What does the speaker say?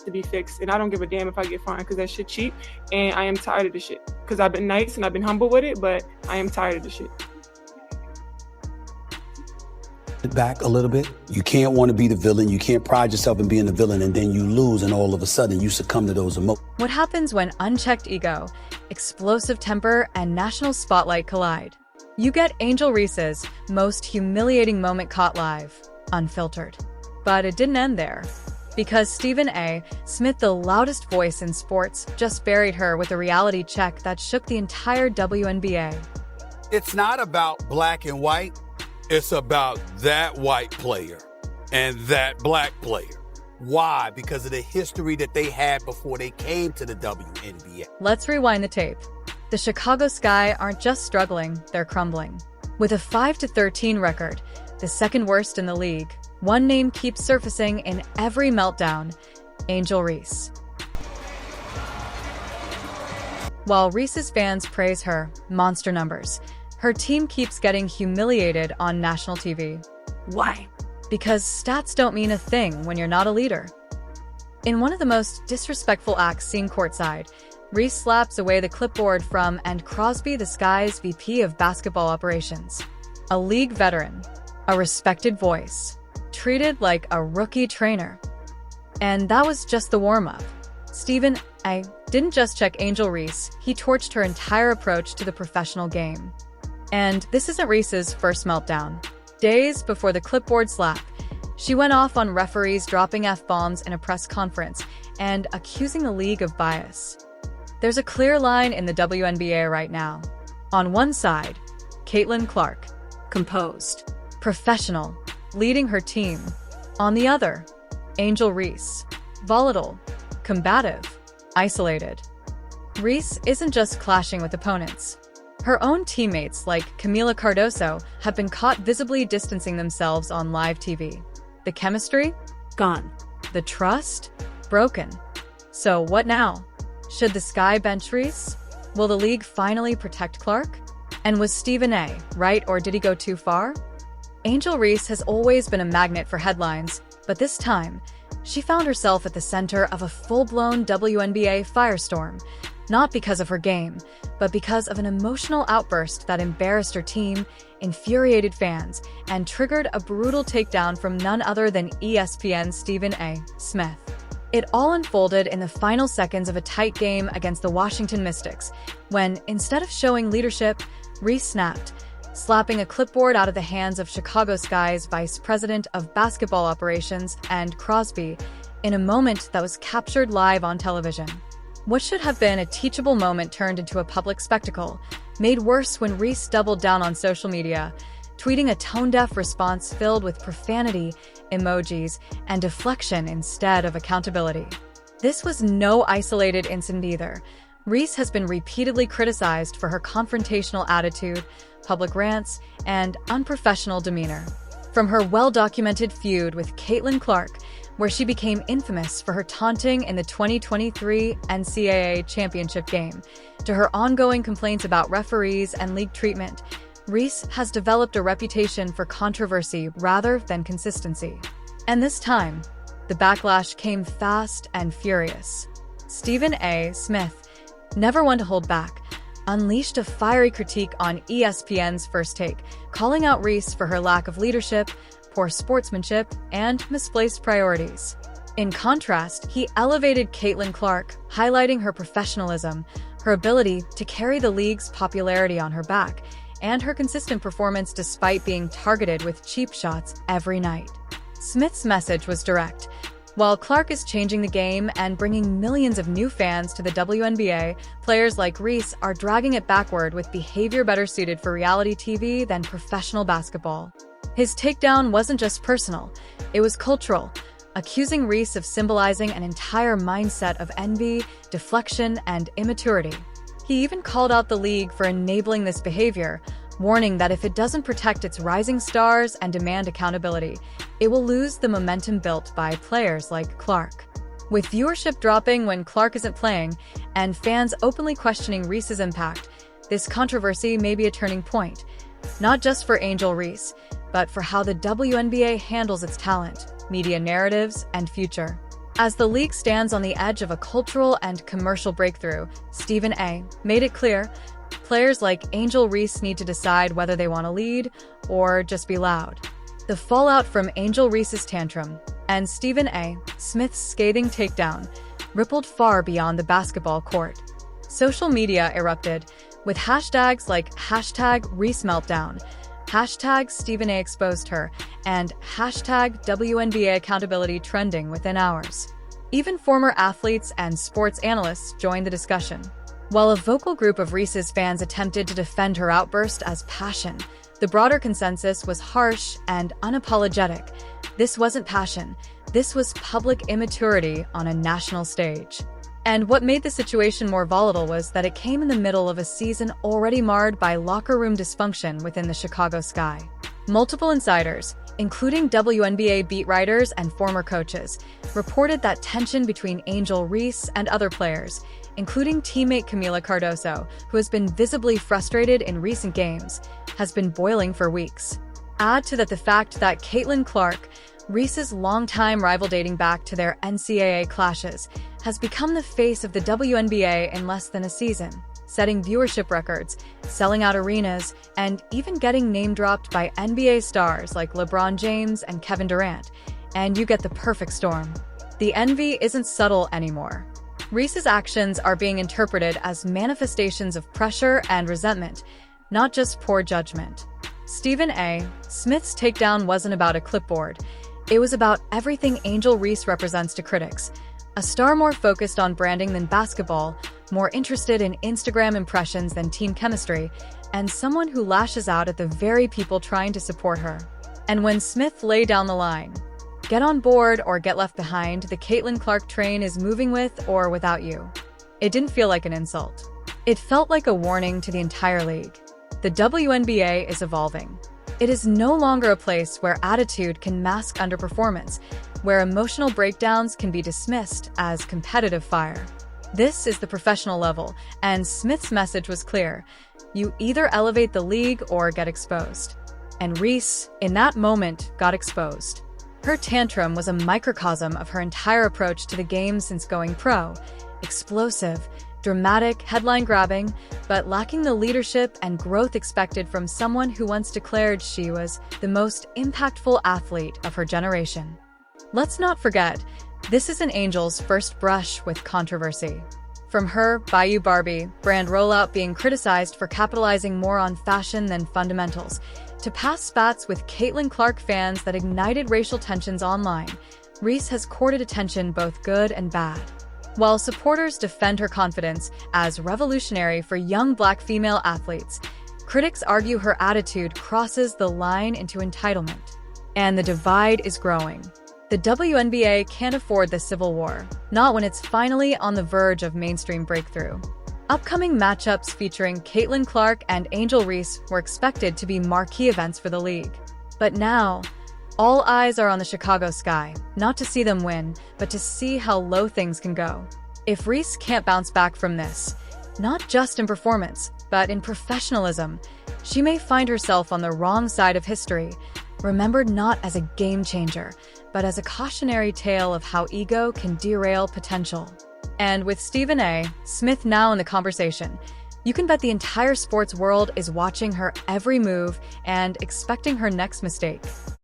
to be fixed. And I don't give a damn if I get fined because that shit cheap. And I am tired of the shit. Because I've been nice and I've been humble with it, but I am tired of the shit. Back a little bit. You can't want to be the villain. You can't pride yourself in being the villain, and then you lose, and all of a sudden you succumb to those emotions. What happens when unchecked ego, explosive temper, and national spotlight collide? You get Angel Reese's most humiliating moment caught live, unfiltered. But it didn't end there. Because Stephen A. Smith, the loudest voice in sports, just buried her with a reality check that shook the entire WNBA. It's not about black and white. It's about that white player and that black player. Why? Because of the history that they had before they came to the WNBA. Let's rewind the tape. The Chicago Sky aren't just struggling, they're crumbling. With a 5-13 record, the second worst in the league, one name keeps surfacing in every meltdown: Angel Reese. While Reese's fans praise her monster numbers, her team keeps getting humiliated on national TV. Why? Because stats don't mean a thing when you're not a leader. In one of the most disrespectful acts seen courtside, Reese slaps away the clipboard from and Crosby, the Sky's VP of basketball operations. A league veteran, a respected voice, treated like a rookie trainer. And that was just the warm-up. Stephen A. didn't just check Angel Reese, he torched her entire approach to the professional game. And this isn't Reese's first meltdown. Days before the clipboard slap, she went off on referees dropping F-bombs in a press conference and accusing the league of bias. There's a clear line in the WNBA right now. On one side, Caitlin Clark, composed, professional, leading her team. On the other, Angel Reese, volatile, combative, isolated. Reese isn't just clashing with opponents. Her own teammates, like Camila Cardoso, have been caught visibly distancing themselves on live TV. The chemistry? Gone. The trust? Broken. So what now? Should the Sky bench Reese? Will the league finally protect Clark? And was Stephen A. right, or did he go too far? Angel Reese has always been a magnet for headlines, but this time, she found herself at the center of a full-blown WNBA firestorm, not because of her game, but because of an emotional outburst that embarrassed her team, infuriated fans, and triggered a brutal takedown from none other than ESPN's Stephen A. Smith. It all unfolded in the final seconds of a tight game against the Washington Mystics, when, instead of showing leadership, Reese snapped, slapping a clipboard out of the hands of Chicago Sky's Vice President of Basketball Operations and Crosby, in a moment that was captured live on television. What should have been a teachable moment turned into a public spectacle, made worse when Reese doubled down on social media, tweeting a tone-deaf response filled with profanity, emojis, and deflection instead of accountability. This was no isolated incident either. Reese has been repeatedly criticized for her confrontational attitude, public rants, and unprofessional demeanor. From her well-documented feud with Caitlin Clark, where she became infamous for her taunting in the 2023 NCAA championship game, to her ongoing complaints about referees and league treatment, Reese has developed a reputation for controversy rather than consistency. And this time, the backlash came fast and furious. Stephen A. Smith, never one to hold back, unleashed a fiery critique on ESPN's First Take, calling out Reese for her lack of leadership, poor sportsmanship, and misplaced priorities. In contrast, he elevated Caitlin Clark, highlighting her professionalism, her ability to carry the league's popularity on her back, and her consistent performance despite being targeted with cheap shots every night. Smith's message was direct. While Clark is changing the game and bringing millions of new fans to the WNBA, players like Reese are dragging it backward with behavior better suited for reality TV than professional basketball. His takedown wasn't just personal, it was cultural, accusing Reese of symbolizing an entire mindset of envy, deflection, and immaturity. He even called out the league for enabling this behavior, warning that if it doesn't protect its rising stars and demand accountability, it will lose the momentum built by players like Clark. With viewership dropping when Clark isn't playing, and fans openly questioning Reese's impact, this controversy may be a turning point, not just for Angel Reese, but for how the WNBA handles its talent, media narratives, and future. As the league stands on the edge of a cultural and commercial breakthrough, Stephen A. made it clear players like Angel Reese need to decide whether they want to lead or just be loud. The fallout from Angel Reese's tantrum and Stephen A. Smith's scathing takedown rippled far beyond the basketball court. Social media erupted, with hashtags like #ReeseMeltdown, #StephenA exposed her, and #WNBA accountability trending within hours. Even former athletes and sports analysts joined the discussion. While a vocal group of Reese's fans attempted to defend her outburst as passion, the broader consensus was harsh and unapologetic. This wasn't passion. This was public immaturity on a national stage. And what made the situation more volatile was that it came in the middle of a season already marred by locker room dysfunction within the Chicago Sky. Multiple insiders, including WNBA beat writers and former coaches, reported that tension between Angel Reese and other players, including teammate Camila Cardoso, who has been visibly frustrated in recent games, has been boiling for weeks. Add to that the fact that Caitlin Clark, Reese's longtime rival dating back to their NCAA clashes, has become the face of the WNBA in less than a season, setting viewership records, selling out arenas, and even getting name-dropped by NBA stars like LeBron James and Kevin Durant. And you get the perfect storm. The envy isn't subtle anymore. Reese's actions are being interpreted as manifestations of pressure and resentment, not just poor judgment. Stephen A. Smith's takedown wasn't about a clipboard. It was about everything Angel Reese represents to critics. A star more focused on branding than basketball, more interested in Instagram impressions than team chemistry, and someone who lashes out at the very people trying to support her. And when Smith laid down the line, get on board or get left behind, the Caitlin Clark train is moving with or without you. It didn't feel like an insult. It felt like a warning to the entire league. The WNBA is evolving. It is no longer a place where attitude can mask underperformance, where emotional breakdowns can be dismissed as competitive fire. This is the professional level, and Smith's message was clear. You either elevate the league or get exposed. And Reese, in that moment, got exposed. Her tantrum was a microcosm of her entire approach to the game since going pro. Explosive, dramatic, headline-grabbing, but lacking the leadership and growth expected from someone who once declared she was the most impactful athlete of her generation. Let's not forget, this is an Angel's first brush with controversy. From her Bayou Barbie brand rollout being criticized for capitalizing more on fashion than fundamentals, to past spats with Caitlin Clark fans that ignited racial tensions online, Reese has courted attention both good and bad. While supporters defend her confidence as revolutionary for young Black female athletes, critics argue her attitude crosses the line into entitlement. And the divide is growing. The WNBA can't afford the civil war, not when it's finally on the verge of mainstream breakthrough. Upcoming matchups featuring Caitlin Clark and Angel Reese were expected to be marquee events for the league. But now, all eyes are on the Chicago Sky, not to see them win, but to see how low things can go. If Reese can't bounce back from this, not just in performance, but in professionalism, she may find herself on the wrong side of history, remembered not as a game changer, but as a cautionary tale of how ego can derail potential. And with Stephen A. Smith now in the conversation, you can bet the entire sports world is watching her every move and expecting her next mistake.